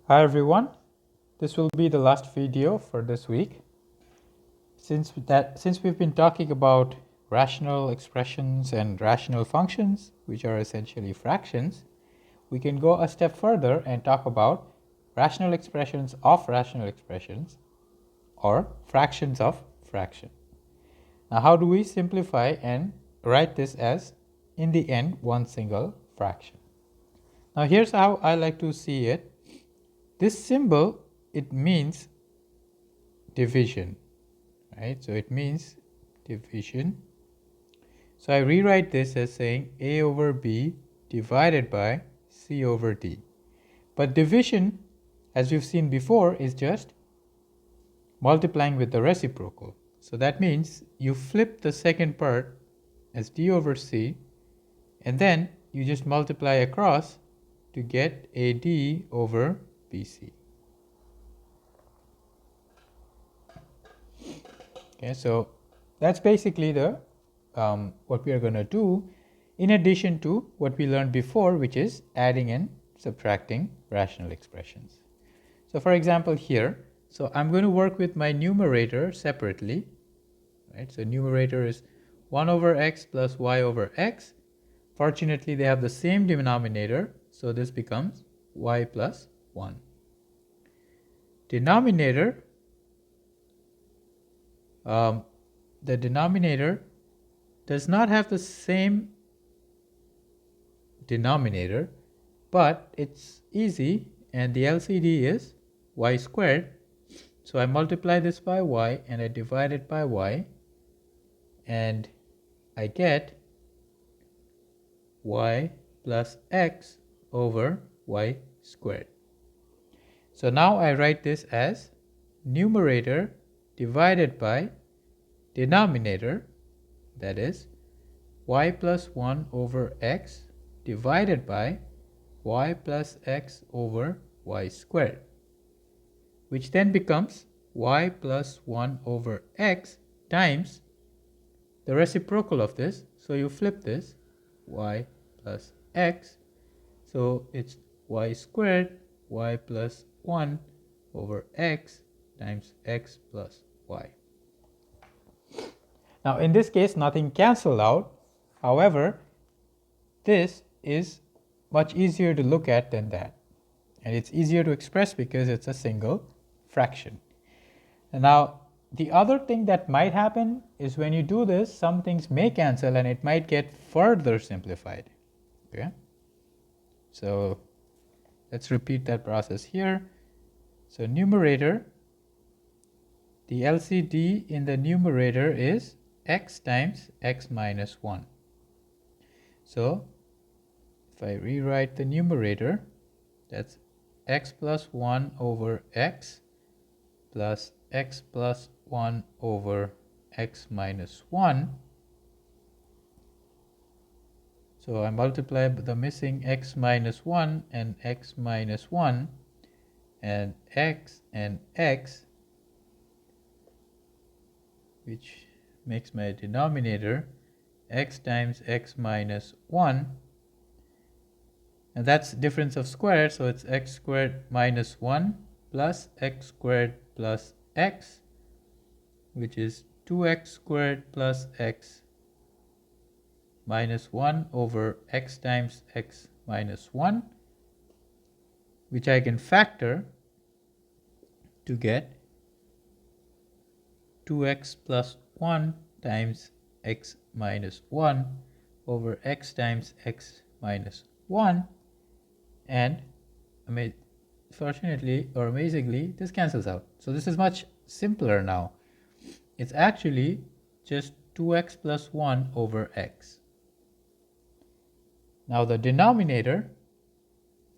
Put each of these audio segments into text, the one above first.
Hi everyone, this will be the last video for this week. Since we've been talking about rational expressions and rational functions, which are essentially fractions, we can go a step further and talk about rational expressions of rational expressions, or fractions of fraction. Now how do we simplify and write this as, in the end, one single fraction? Now here's how I like to see it. This symbol, it means division, right? So it means division. So I rewrite this as saying A over B divided by C over D. But division, as we've seen before, is just multiplying with the reciprocal. So that means you flip the second part as D over C, and then you just multiply across to get AD over BC. Okay, so that's basically the what we are going to do, in addition to what we learned before, which is adding and subtracting rational expressions. So for example here, so I'm going to work with my numerator separately, right? So numerator is 1 over x plus y over x. Fortunately, they have the same denominator, so this becomes y plus 1. Denominator, the denominator does not have the same denominator, but it's easy, and the LCD is y squared. So I multiply this by y and I divide it by y, and I get y plus x over y squared. So now I write this as numerator divided by denominator, that is y plus 1 over x divided by y plus x over y squared, which then becomes y plus 1 over x times the reciprocal of this. So you flip this, y plus x, so it's y squared, y plus 1 over x times x plus y. Now in this case, nothing cancels out. However, this is much easier to look at than that. And it's easier to express because it's a single fraction. And now, the other thing that might happen is when you do this, some things may cancel and it might get further simplified. Okay? So let's repeat that process here. So numerator, the LCD in the numerator is x times x minus 1. So if I rewrite the numerator, that's x plus 1 over x plus x plus 1 over x minus 1. So I multiply the missing x minus 1 and x minus 1 and x, which makes my denominator x times x minus 1, and that's difference of squares, so it's x squared minus 1 plus x squared plus x, which is 2x squared plus x minus 1 over x times x minus 1, which I can factor to get 2x plus 1 times x minus 1 over x times x minus 1, and fortunately or amazingly, this cancels out. So this is much simpler now. It's actually just 2x plus 1 over x. Now the denominator,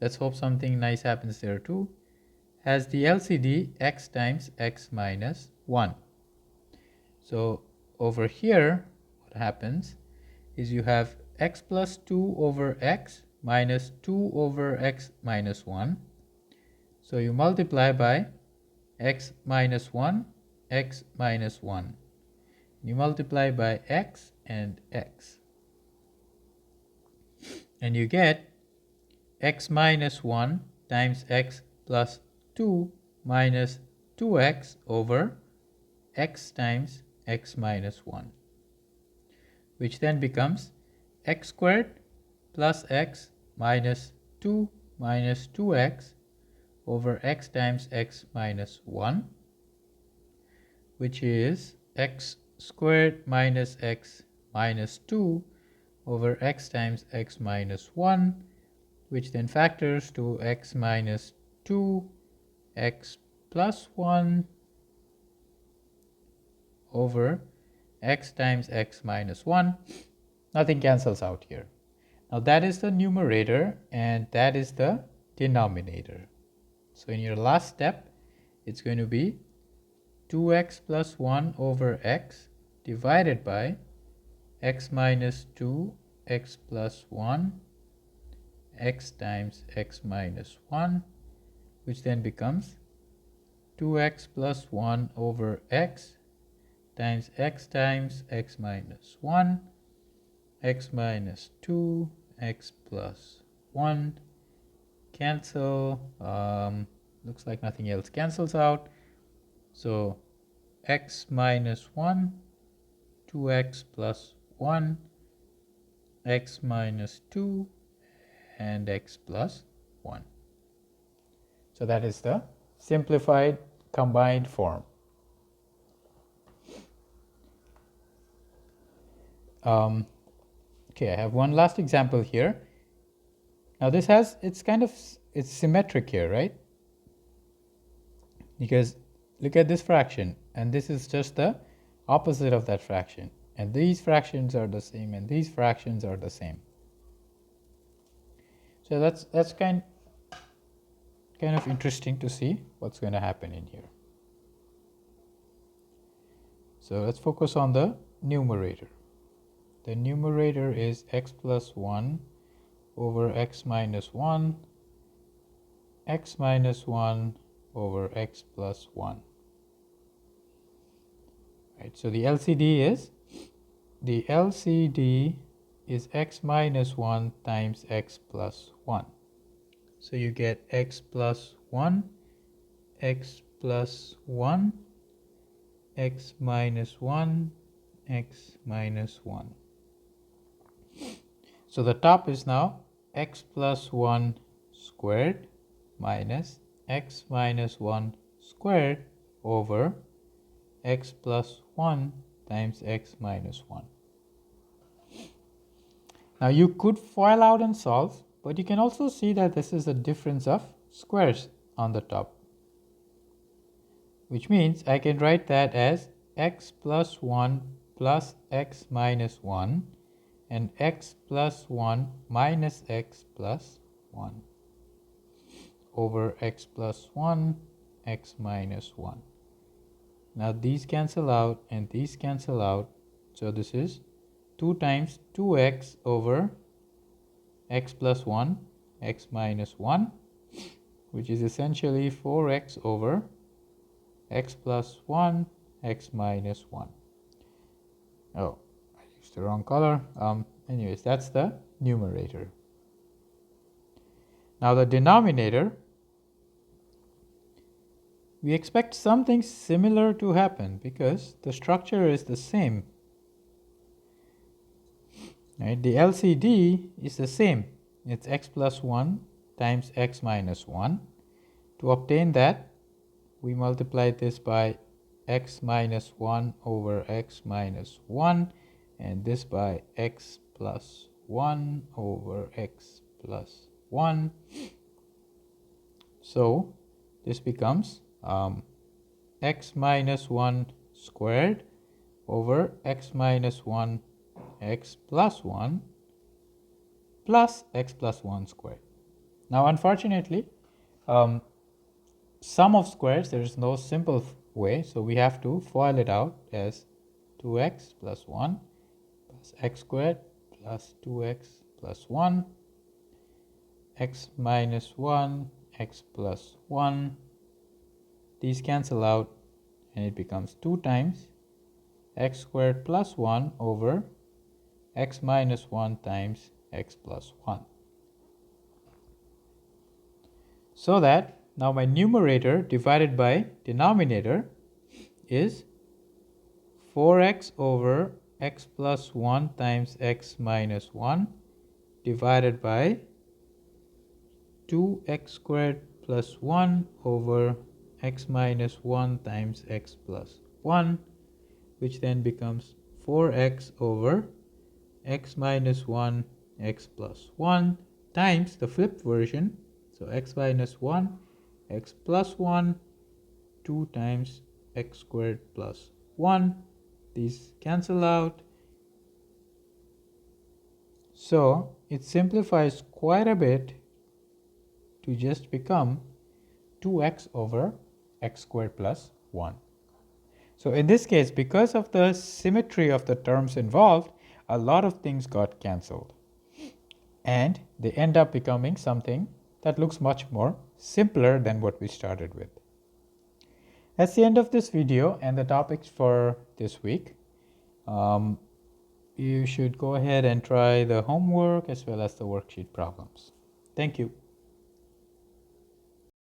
let's hope something nice happens there too, has the LCD x times x minus 1. So over here, what happens is you have x plus 2 over x minus 2 over x minus 1. So you multiply by x minus 1, x minus 1. You multiply by x, and you get x minus 1 times x plus 2 minus 2x over x times x minus 1, which then becomes x squared plus x minus 2 minus 2x over x times x minus 1, which is x squared minus x minus 2 over x times x minus 1, which then factors to x minus 2, x plus 1 over x times x minus 1. Nothing cancels out here. Now that is the numerator and that is the denominator. So in your last step, it's going to be 2x plus 1 over x divided by x minus 2, x plus 1, x times x minus 1, which then becomes 2x plus 1 over x times x minus 1, x minus 2, x plus 1, cancel, looks like nothing else cancels out. So x minus 1, 2x plus 1, x minus 2, and x plus 1. So that is the simplified combined form. Okay, I have one last example here. Now this has, it's symmetric here, right? Because look at this fraction, and this is just the opposite of that fraction. And these fractions are the same, and these fractions are the same. So that's kind of interesting to see what's going to happen in here. So let's focus on the numerator. The numerator is x plus 1 over x minus 1, x minus 1 over x plus 1. Right, so the LCD is x minus 1 times x plus 1. So you get x plus 1, x plus 1, x minus 1, x minus 1. So the top is now x plus 1 squared minus x minus 1 squared over x plus 1 times x minus 1. Now you could FOIL out and solve, but you can also see that this is a difference of squares on the top, which means I can write that as x plus 1 plus x minus 1 and x plus 1 minus x plus 1 over x plus 1, x minus 1. Now these cancel out and these cancel out. So this is 2 times 2x over x plus 1, x minus 1, which is essentially 4x over x plus 1, x minus 1. Oh, I used the wrong color. Anyways, that's the numerator. Now the denominator, we expect something similar to happen because the structure is the same. Right? The LCD is the same. It's x plus 1 times x minus 1. To obtain that, we multiply this by x minus 1 over x minus 1 and this by x plus 1 over x plus 1. So this becomes x minus 1 squared over x minus 1 x plus 1 plus x plus 1 squared. Now unfortunately, sum of squares, there is no simple way, so we have to FOIL it out as 2x plus 1 plus x squared plus 2x plus 1, x minus 1, x plus 1. These cancel out and it becomes 2 times x squared plus 1 over x minus 1 times x plus 1. So that Now my numerator divided by denominator is 4x over x plus 1 times x minus 1 divided by 2x squared plus 1 over x minus 1 times x plus 1, which then becomes 4x over x minus 1 x plus 1 times the flipped version, so x minus 1 x plus 1, 2 times x squared plus 1. These cancel out. So it simplifies quite a bit to just become 2x over x squared plus 1. So in this case, because of the symmetry of the terms involved, a lot of things got cancelled. And they end up becoming something that looks much more simpler than what we started with. That's the end of this video and the topics for this week. You should go ahead and try the homework as well as the worksheet problems. Thank you.